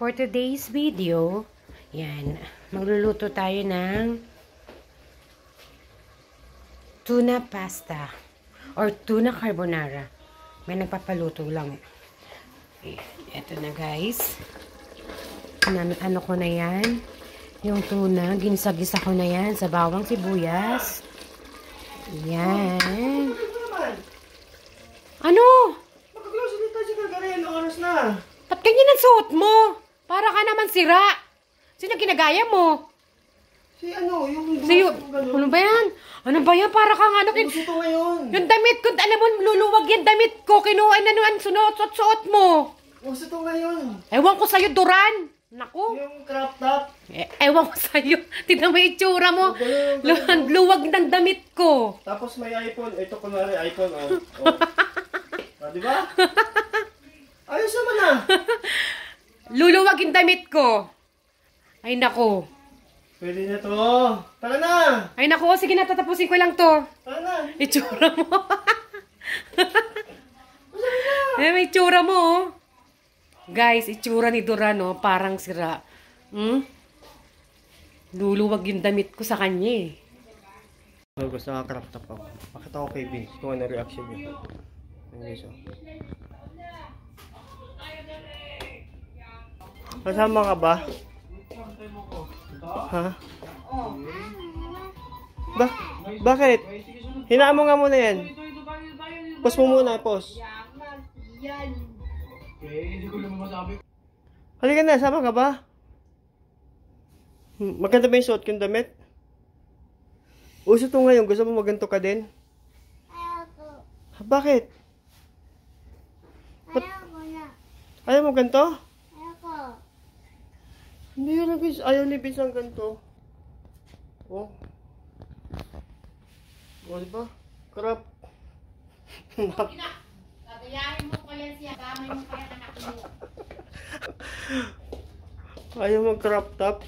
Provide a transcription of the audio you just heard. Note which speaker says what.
Speaker 1: For today's video, yan, magluluto tayo ng tuna pasta or tuna carbonara. May nagpapaluto lang. Ito na guys. Ano ko na yan. Yung tuna, ginsagisa ko na yan sa bawang sibuyas. Yan. Ano?
Speaker 2: Makagloso dito si Kagarin. Oras na.
Speaker 1: Ba't ganyan ang suot mo? Para ka naman sira. Sino ginagaya mo?
Speaker 2: Si ano, yung...
Speaker 1: Ano ba yan? Ano ba yan? Para kang ano...
Speaker 2: Gusto to ngayon.
Speaker 1: Yung damit ko, alam mo, luluwag yung damit ko. Kinuha na naman, suot mo.
Speaker 2: Gusto to ngayon.
Speaker 1: Ewan ko sa'yo, Duran. Naku.
Speaker 2: Yung crop top.
Speaker 1: Ewan ko sa'yo. Tignan mo yung itsura mo. Luwag ng damit ko.
Speaker 2: Tapos may iPhone. Ito kunwari iPhone. Oh. Diba? Ayos naman ah.
Speaker 1: Luluwag yung damit ko. Ay, naku.
Speaker 2: Pwede na to. Tara na.
Speaker 1: Ay, naku. Sige na, tatapusin ko lang to.
Speaker 2: Tara na.
Speaker 1: Itsura mo. May itsura mo, oh. Guys, itsura ni Duran, oh. Parang sira. Luluwag yung damit ko sa kanya, eh.
Speaker 2: Gusto nga crop top ako. Bakit ako kay Vince? Kung ano reaction niya. Guys, oh. Kasama ka ba? Ha? Bakit? Hinaan mo nga muna yan. Pause mo muna, pause. Halika na, sama ka ba? Maganda ba yung suot kong damit? Uso to ngayon, gusto mo maganto ka din?
Speaker 3: Ayoko.
Speaker 2: Bakit?
Speaker 3: Ayoko na.
Speaker 2: Ayaw mo ganto?
Speaker 3: Ayoko.
Speaker 2: Hindi yun, ayaw ni Vince ang ganto. Oh. O, diba? Crap.
Speaker 1: Gagayahin mo ko yan siya. Gamay mo kaya anak mo.
Speaker 2: Ayaw mag crop top.